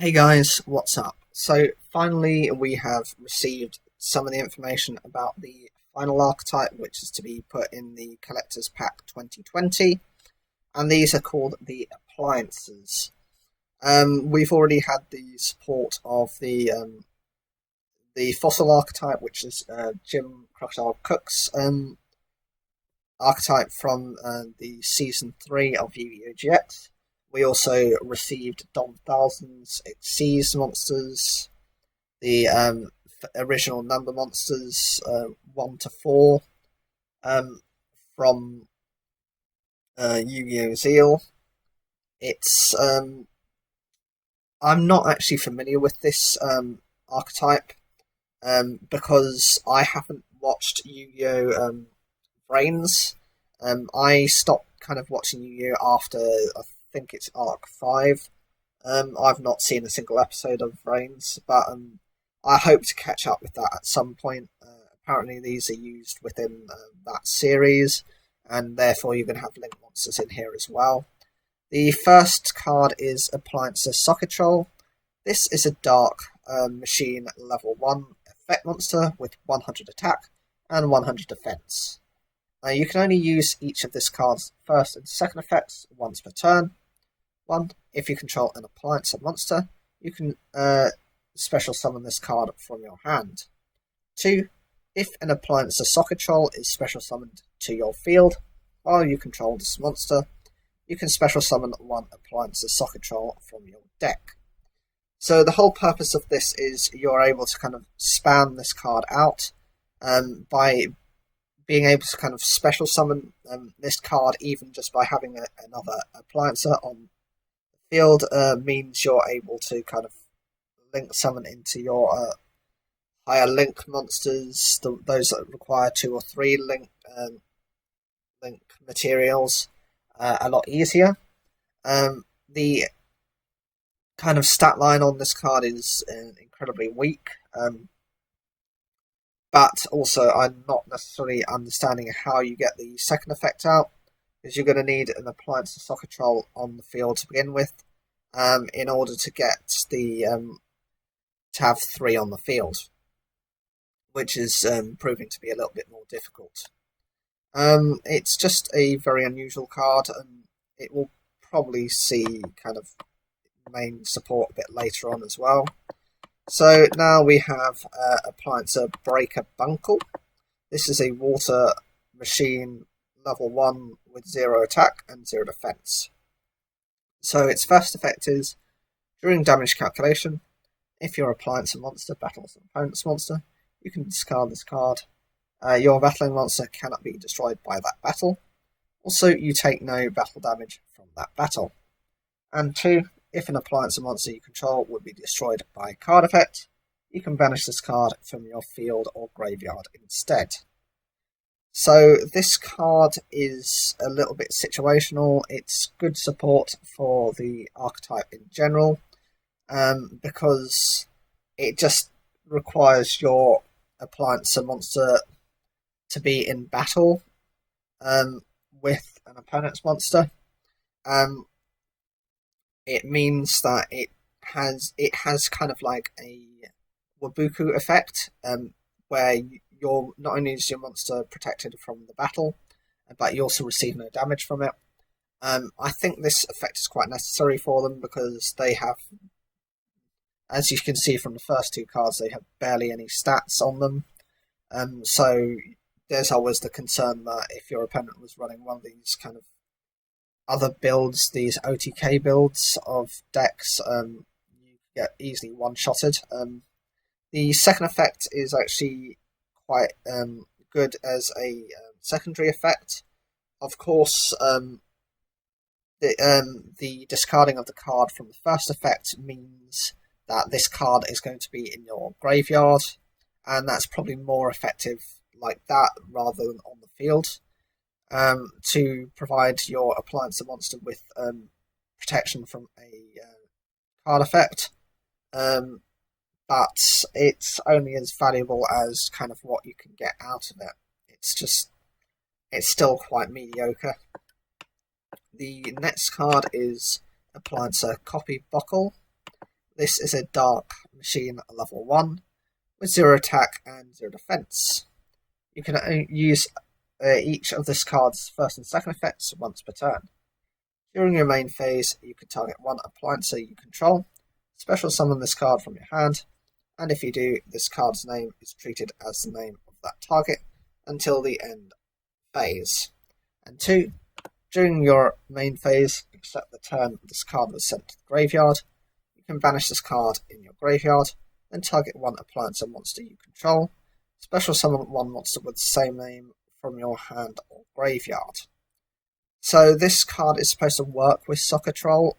Hey guys, what's up? So finally we have received some of the information about the final archetype, which is to be put in the Collector's Pack 2020, and these are called the Appliances. We've already had the support of the Fossil archetype, which is Jim Crocodile Cook's archetype from the Season 3 of Yu-Gi-Oh! GX. We also received Dom Thousands Exceeds monsters, the original number monsters 1 to 4 from Yu-Gi-Oh! Zeal. It's I'm not actually familiar with this archetype because I haven't watched Yu-Gi-Oh! Brains. I stopped kind of watching Yu-Gi-Oh! After I think it's Arc 5. I've not seen a single episode of Brains, but I hope to catch up with that at some point. Apparently these are used within that series, and therefore you're going to have Link monsters in here as well. The first card is Appliancer's Sockatrol. This is a Dark Machine level 1 effect monster with 100 attack and 100 defense. You can only use each of this card's first and second effects once per turn. 1. If you control an Appliancer monster, you can special summon this card from your hand. 2. If an Appliancer Sockatrol is special summoned to your field while you control this monster, you can special summon one Appliancer Sockatrol from your deck. So the whole purpose of this is you're able to kind of spam this card out by being able to kind of special summon this card, even just by having another Appliancer on the field, means you're able to kind of link summon into your higher link monsters, those that require 2 or 3 link materials, a lot easier. The kind of stat line on this card is incredibly weak. But also I'm not necessarily understanding how you get the second effect out, because you're going to need an Appliance Sockatrol on the field to begin with, in order to get the to have 3 on the field, which is proving to be a little bit more difficult. It's just a very unusual card, and it will probably see kind of main support a bit later on as well. So now we have Appliancer Breaker Bunkle. This is a water machine level 1 with 0 attack and 0 defense. So its first effect is, during damage calculation, if your Appliancer monster battles an opponent's monster, you can discard this card. Your battling monster cannot be destroyed by that battle. Also, you take no battle damage from that battle. And 2. If an Appliancer monster you control would be destroyed by a card effect, you can banish this card from your field or graveyard instead. So this card is a little bit situational. It's good support for the archetype in general, because it just requires your Appliancer monster to be in battle with an opponent's monster. It means that it has kind of like a Wabuku effect, where you're not only is your monster protected from the battle, but you also receive no damage from it. I think this effect is quite necessary for them, because they have, as you can see from the first 2 cards, they have barely any stats on them. So there's always the concern that if your opponent was running one of these kind of other builds, these OTK builds of decks, you get easily one-shotted. The second effect is actually quite good as a secondary effect. Of course, the discarding of the card from the first effect means that this card is going to be in your graveyard, and that's probably more effective like that rather than on the field, to provide your Appliancer monster with protection from a card effect. But it's only as valuable as kind of what you can get out of it. It's still quite mediocre. The next card is Appliancer Copy Buckle. This is a Dark Machine level 1 with 0 attack and 0 defense. You can use each of this card's first and second effects once per turn. During your main phase, you can target one appliance you control, special summon this card from your hand, and if you do, this card's name is treated as the name of that target until the end phase. And 2, during your main phase, except the turn this card was sent to the graveyard, you can banish this card in your graveyard, then target one appliance monster you control, special summon one monster with the same name from your hand or graveyard. So this card is supposed to work with Sockatrol.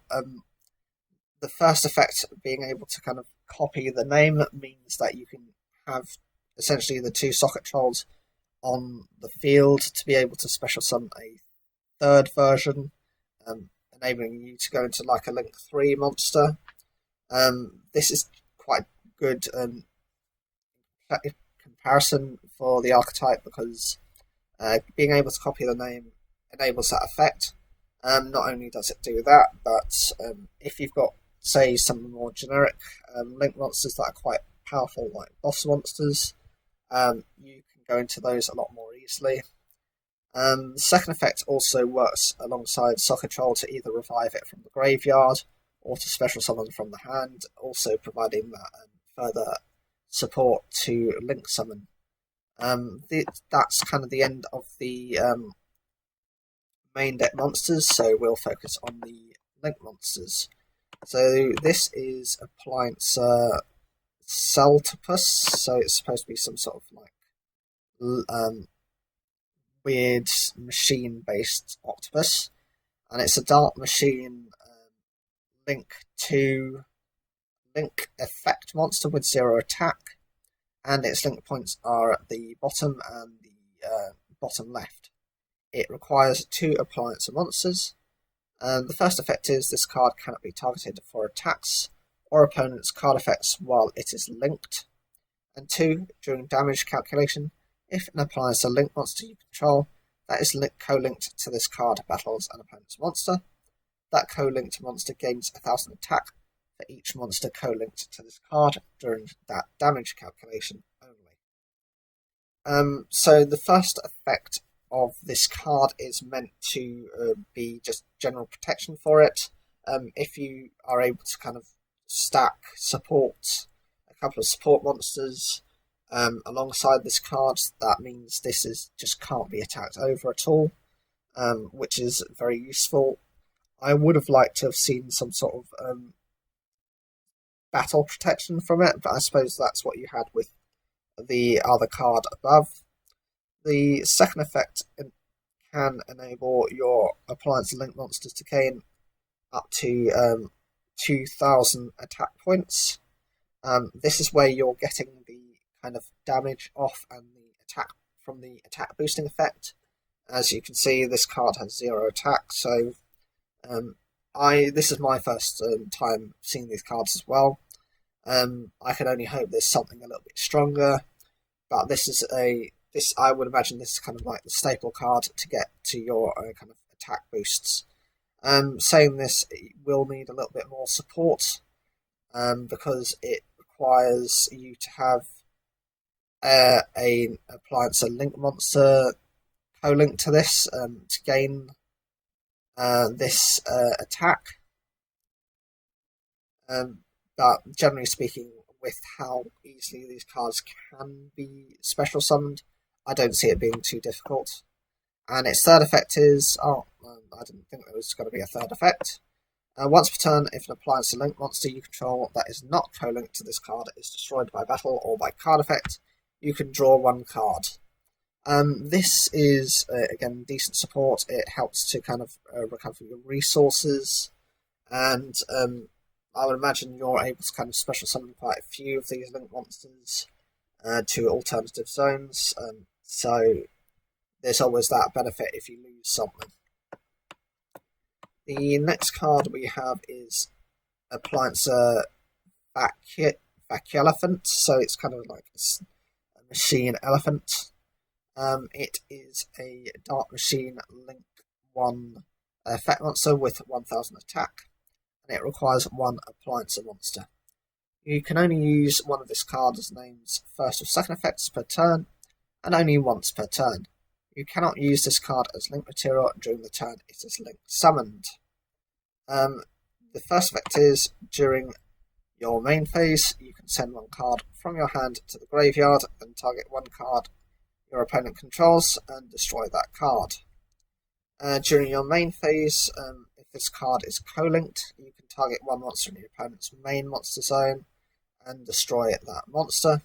The first effect, being able to kind of copy the name, means that you can have essentially the 2 Sockatrols on the field to be able to special summon a third version, enabling you to go into like a Link 3 monster. This is quite good comparison for the archetype because being able to copy the name enables that effect. Not only does it do that, but if you've got, say, some more generic Link monsters that are quite powerful, like boss monsters, you can go into those a lot more easily. The second effect also works alongside Sockatrol to either revive it from the graveyard or to special summon from the hand, also providing that further support to Link summon. That's kind of the end of the main deck monsters, so we'll focus on the Link monsters. So this is Appliancer Celtopus, so it's supposed to be some sort of like weird machine-based octopus, and it's a Dark Machine Link effect monster with 0 attack, and its link points are at the bottom and the bottom left. It requires 2 Appliancer monsters. The first effect is this card cannot be targeted for attacks or opponent's card effects while it is linked. And 2, during damage calculation, if an Appliancer Link monster you control that is co-linked to this card battles an opponent's monster, that co-linked monster gains 1000 attack for each monster co-linked to this card during that damage calculation only. So the first effect of this card is meant to be just general protection for it. If you are able to kind of stack a couple of support monsters alongside this card, that means this just can't be attacked over at all, which is very useful. I would have liked to have seen some sort of battle protection from it, but I suppose that's what you had with the other card above. The second effect can enable your Appliance Link monsters to gain up to 2000 attack points. This is where you're getting the kind of damage off and the attack from the attack boosting effect. As you can see, this card has 0 attack, so this is my first time seeing these cards as well. I can only hope there's something a little bit stronger, but I would imagine this is kind of like the staple card to get to your kind of attack boosts. Saying this, it will need a little bit more support because it requires you to have an Appliancer Link monster co-linked to this to gain this attack. But generally speaking, with how easily these cards can be special summoned, I don't see it being too difficult. And its third effect is... I didn't think there was going to be a third effect. Once per turn, if an Appliance Link monster you control that is not co-linked to this card is destroyed by battle or by card effect, you can draw 1 card. This is, again, decent support. It helps to kind of recover your resources, and I would imagine you're able to kind of special summon quite a few of these Link monsters to alternative zones, so there's always that benefit if you lose something. The next card we have is Appliancer Vacuelephant, so it's kind of like a machine elephant. It is a Dark Machine Link 1 effect monster with 1000 attack, and it requires 1 Appliancer monster. You can only use one of this card's name's first or second effects per turn, and only once per turn. You cannot use this card as link material during the turn it is link summoned. The first effect is, during your main phase, you can send one card from your hand to the graveyard and target one card your opponent controls and destroy that card. During your main phase, if this card is co-linked, you can target one monster in your opponent's main monster zone and destroy that monster.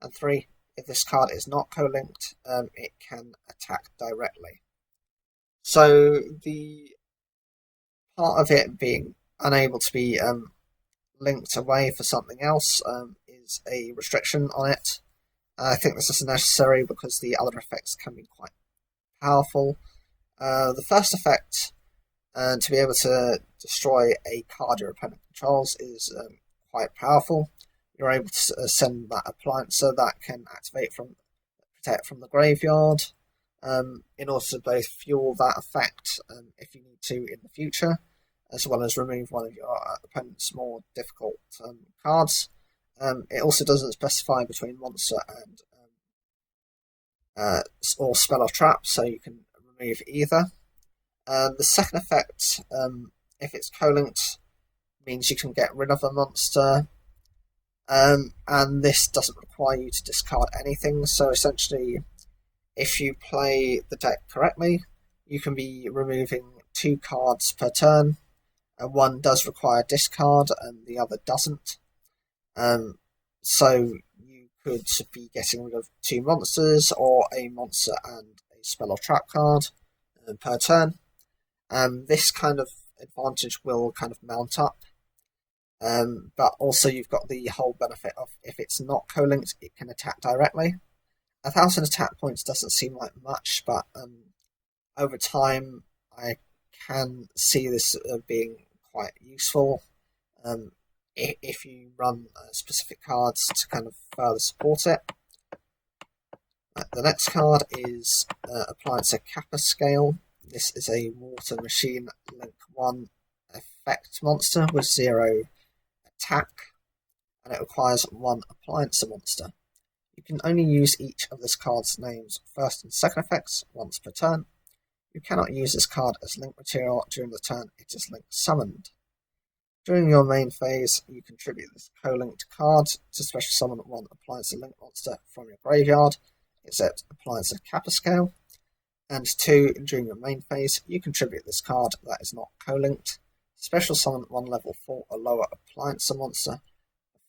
And 3, if this card is not co-linked, it can attack directly. So the part of it being unable to be linked away for something else is a restriction on it. I think this is necessary because the other effects can be quite powerful. The first effect, to be able to destroy a card your opponent controls, is quite powerful. You're able to send that appliance so that can protect from the graveyard, in order to both fuel that effect if you need to in the future, as well as remove one of your opponent's more difficult cards. It also doesn't specify between monster and or spell or trap, so you can remove either. The second effect, if it's co-linked, means you can get rid of a monster, and this doesn't require you to discard anything. So essentially, if you play the deck correctly, you can be removing 2 cards per turn. One does require discard and the other doesn't. So you could be getting rid of 2 monsters or a monster and a spell or trap card per turn. This kind of advantage will kind of mount up. But also you've got the whole benefit of, if it's not co-linked, it can attack directly. 1,000 attack points doesn't seem like much, but over time I can see this being quite useful if you run specific cards to kind of further support it. The next card is Appliance of Kappa scale. This is a water machine link 1 effect monster with 0 attack, and it requires 1 appliance monster. You can only use each of this card's name's first and second effects once per turn. You cannot use this card as link material during the turn it is link summoned. During your main phase, you contribute this co-linked card to special summon 1 Appliance Link monster from your graveyard, except Appliance of Kappa scale. And 2, during your main phase, you contribute this card that is not co-linked, special summon 1 level 4 or lower Appliance monster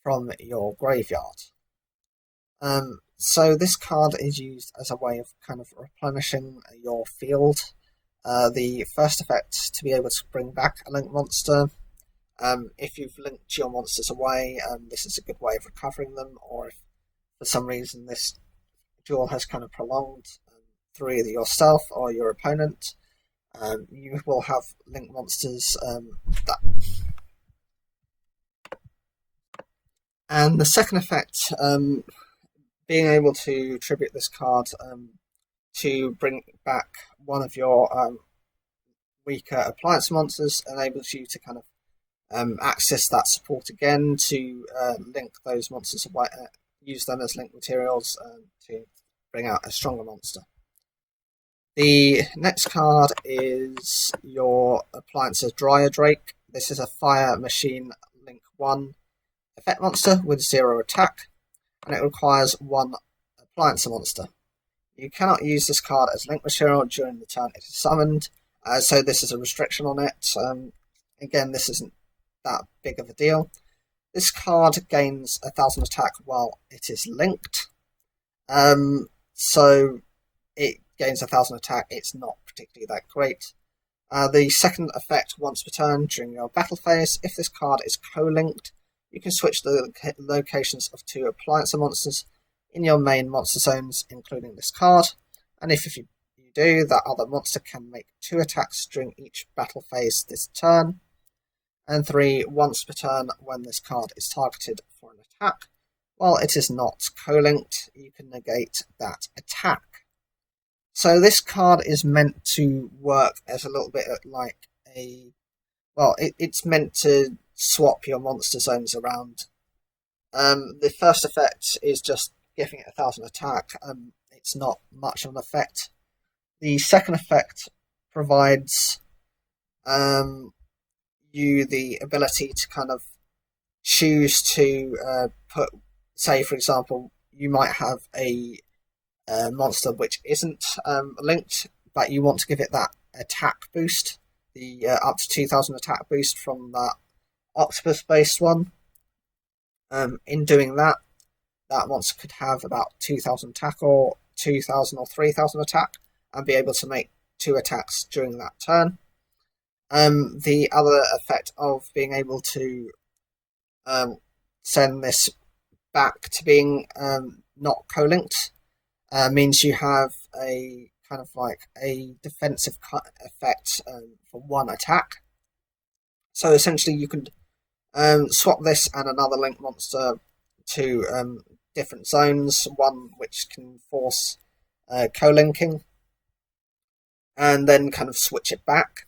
from your graveyard. So this card is used as a way of kind of replenishing your field. The first effect, to be able to bring back a link monster. If you've linked your monsters away, this is a good way of recovering them, or if for some reason this duel has kind of prolonged through either yourself or your opponent, you will have link monsters that. And the second effect, being able to tribute this card to bring back one of your weaker appliance monsters enables you to kind of access that support again to link those monsters away, use them as link materials to bring out a stronger monster. The next card is your Appliances Dryer Drake. This is a Fire Machine Link 1 effect monster with 0 attack, and it requires 1 appliance monster. You cannot use this card as link material during the turn it is summoned, so this is a restriction on it. Again, this isn't that big of a deal. This card gains 1,000 attack while it is linked, so it gains 1,000 attack. It's not particularly that great. The second effect, once per turn during your battle phase, if this card is co-linked, you can switch the locations of 2 appliance monsters in your main monster zones, including this card, and if you do, that other monster can make 2 attacks during each battle phase this turn. And 3, once per turn when this card is targeted for an attack, while it is not co-linked, you can negate that attack. So this card is meant to work as a little bit like a... Well, it's meant to swap your monster zones around The first effect is just giving it 1000 attack. It's not much of an effect. The second effect provides you the ability to kind of choose to put, say for example, you might have a monster which isn't linked, but you want to give it that attack boost, the up to 2000 attack boost from that octopus based one. In doing that, that monster could have about 2000 attack or 2000 or 3000 attack and be able to make 2 attacks during that turn. The other effect of being able to send this back to being not co-linked means you have a kind of like a defensive effect for 1 attack. So essentially you can swap this and another link monster to different zones, one which can force co-linking, and then kind of switch it back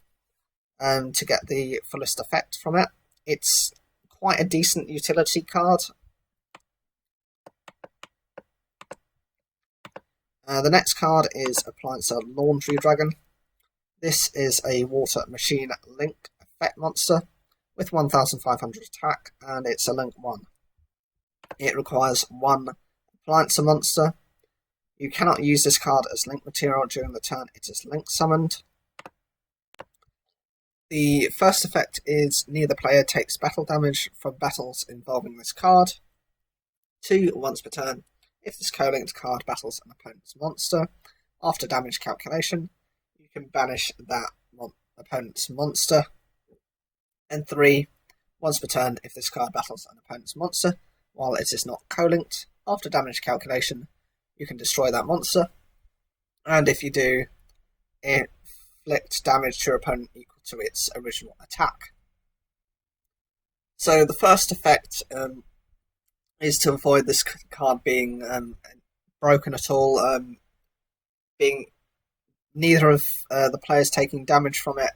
to get the fullest effect from it. It's quite a decent utility card. The next card is Appliancer Laundry Dragon. This is a water machine link effect monster with 1500 attack, and it's a link 1. It requires 1 Appliancer monster. You cannot use this card as link material during the turn it is link summoned. The first effect is neither player takes battle damage from battles involving this card. 2, once per turn, if this co-linked card battles an opponent's monster, after damage calculation, you can banish that opponent's monster. And 3, once per turn, if this card battles an opponent's monster, while it is not co-linked, after damage calculation, you can destroy that monster. And if you do, inflict damage to your opponent equal to its original attack. So the first effect is to avoid this card being broken at all, being neither of the players taking damage from it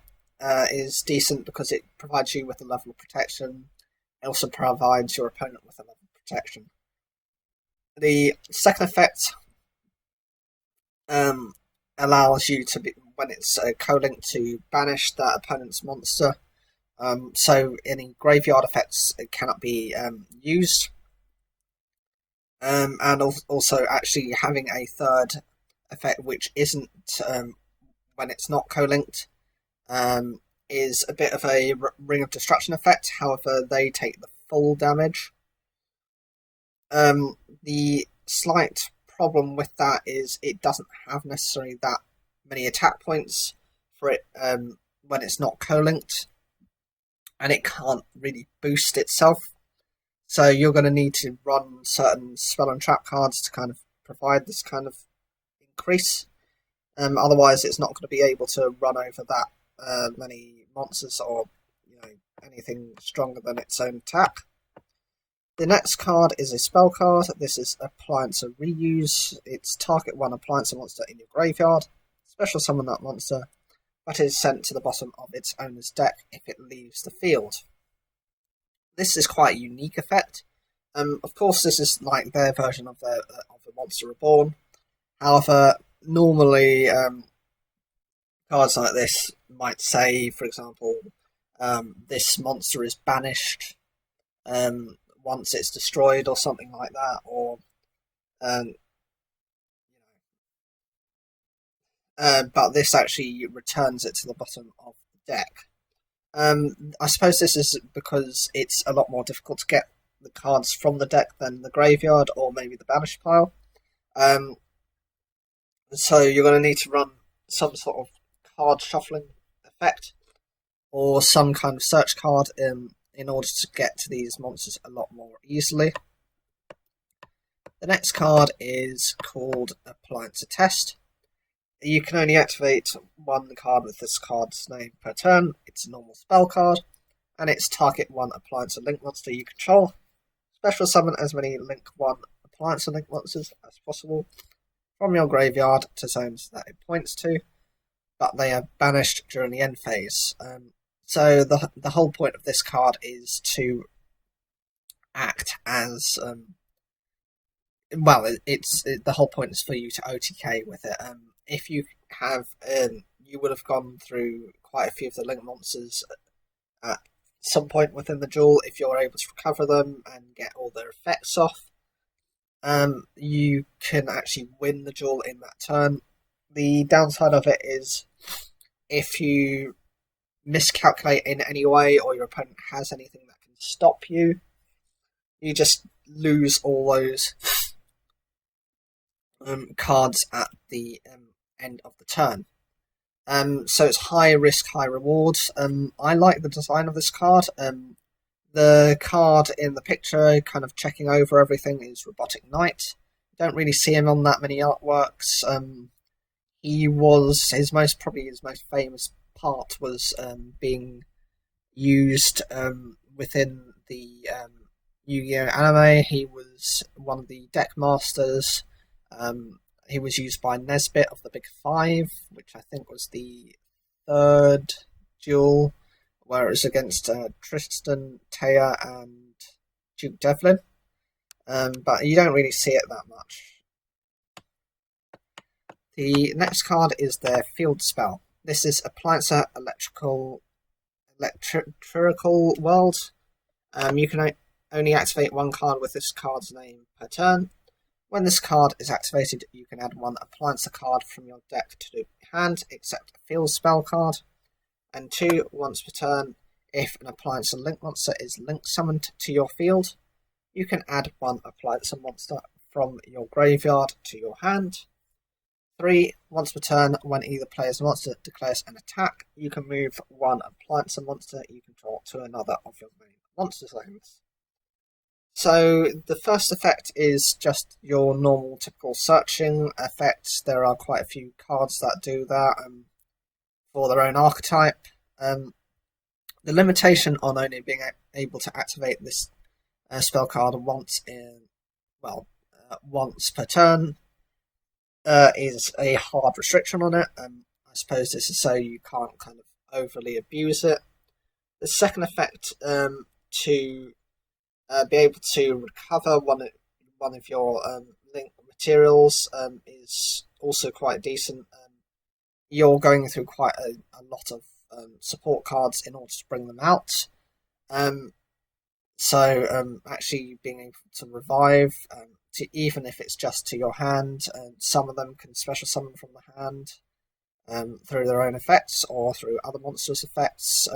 is decent because it provides you with a level of protection. It also provides your opponent with a level of protection. The second effect allows you to be, when it's co-linked, to banish that opponent's monster. So any graveyard effects cannot be used. And also actually having a third effect which isn't when it's not co-linked is a bit of a Ring of Destruction effect. However, they take the full damage. The slight problem with that is it doesn't have necessarily that many attack points for it when it's not co-linked, and it can't really boost itself. So you're going to need to run certain spell and trap cards to kind of provide this kind of increase. Otherwise, it's not going to be able to run over that many monsters or anything stronger than its own attack. The next card is a spell card. This is Appliance of Reuse. It's target 1 Appliancer monster in your graveyard. Special summon that monster, but it is sent to the bottom of its owner's deck if it leaves the field. This is quite a unique effect. Of course, this is like their version of the Monster Reborn. However, normally cards like this might say, for example, this monster is banished once it's destroyed, or something like that, or but this actually returns it to the bottom of the deck. I suppose this is because it's a lot more difficult to get the cards from the deck than the graveyard or maybe the banish pile. So you're going to need to run some sort of card shuffling effect or some kind of search card in order to get to these monsters a lot more easily. The next card is called Appliance Test. You can only activate 1 card with this card's name per turn. It's a normal spell card, and it's target 1 Appliance Link monster you control. Special summon as many Link 1 Appliance Link monsters as possible from your graveyard to zones that it points to, but they are banished during the end phase. So the whole point of this card is to act as well. The whole point is for you to OTK with it. If you have, you would have gone through quite a few of the link monsters at some point within the duel. If you're able to recover them and get all their effects off, you can actually win the duel in that turn. The downside of it is if you miscalculate in any way, or your opponent has anything that can stop you, you just lose all those cards at the end of the turn. So it's high risk, high reward. I like the design of this card. The card in the picture, kind of checking over everything, is Robotic Knight. Don't really see him on that many artworks. His most famous part was being used within the Yu-Gi-Oh anime. He was one of the deck masters. He was used by Nesbit of the Big Five, which I think was the third duel, where it was against Tristan, Taya, and Duke Devlin. But you don't really see it that much. The next card is their field spell. This is Appliancer Electrical World. You can only activate one card with this card's name per turn. When this card is activated, you can add one Appliancer card from your deck to your hand, except a field spell card. And 2, once per turn, if an Appliancer Link monster is link summoned to your field, you can add one Appliancer monster from your graveyard to your hand. 3, once per turn, when either player's monster declares an attack, you can move one Appliancer monster you control to another of your main monster zones. So the first effect is just your normal typical searching effect. There are quite a few cards that do that for their own archetype. The limitation on only being able to activate this spell card once per turn is a hard restriction on it. I suppose this is so you can't kind of overly abuse it. The second effect, to be able to recover one of your link materials, is also quite decent. You're going through quite a lot of support cards in order to bring them out. So actually being able to revive, even if it's just to your hand, some of them can special summon from the hand through their own effects or through other monsters' effects.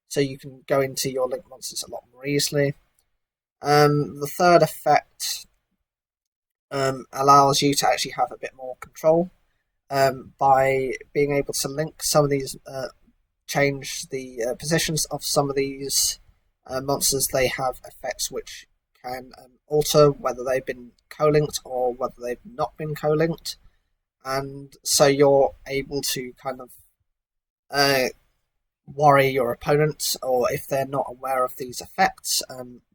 So you can go into your link monsters a lot more easily. The third effect allows you to actually have a bit more control by being able to link some of these, change the positions of some of these monsters. They have effects which can alter whether they've been co-linked or whether they've not been co-linked, and so you're able to kind of worry your opponent, or if they're not aware of these effects,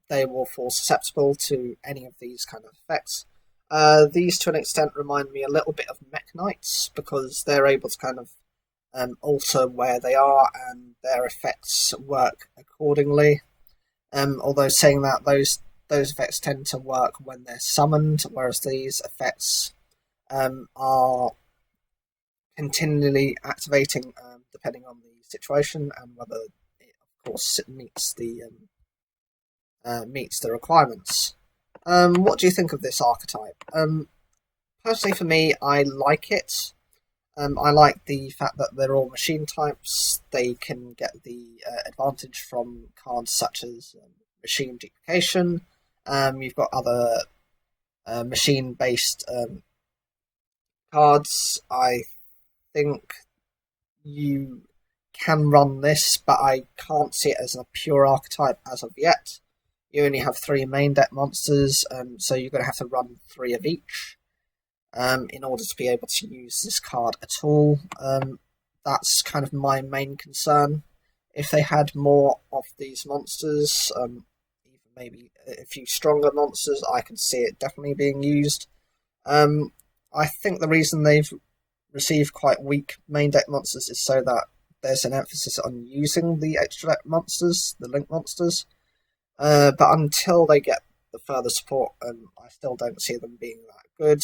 they will fall susceptible to any of these kind of effects. These, to an extent, remind me a little bit of Mech Knights, because they're able to kind of alter where they are, and their effects work accordingly. Although saying that, those effects tend to work when they're summoned, whereas these effects are continually activating depending on the situation and whether it, of course, meets the requirements. What do you think of this archetype? Personally, for me, I like it. I like the fact that they're all machine types. They can get the advantage from cards such as machine duplication. You've got other machine-based cards. I think you can run this, but I can't see it as a pure archetype as of yet. You only have 3 main deck monsters, so you're going to have to run 3 of each in order to be able to use this card at all. That's kind of my main concern. If they had more of these monsters, even maybe a few stronger monsters, I could see it definitely being used. I think the reason they've received quite weak main deck monsters is so that there's an emphasis on using the extra deck monsters, the link monsters. But until they get the further support, I still don't see them being that good.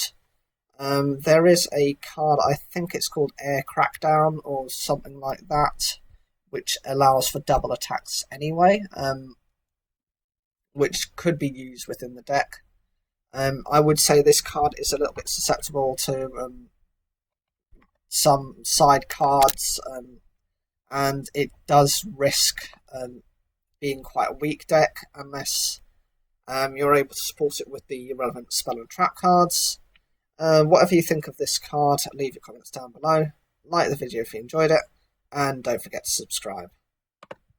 There is a card, I think it's called Air Crackdown or something like that, which allows for double attacks anyway, which could be used within the deck. I would say this card is a little bit susceptible to some side cards, and it does risk being quite a weak deck unless you're able to support it with the relevant spell and trap cards. Whatever you think of this card, leave your comments down below. Like the video if you enjoyed it, and don't forget to subscribe.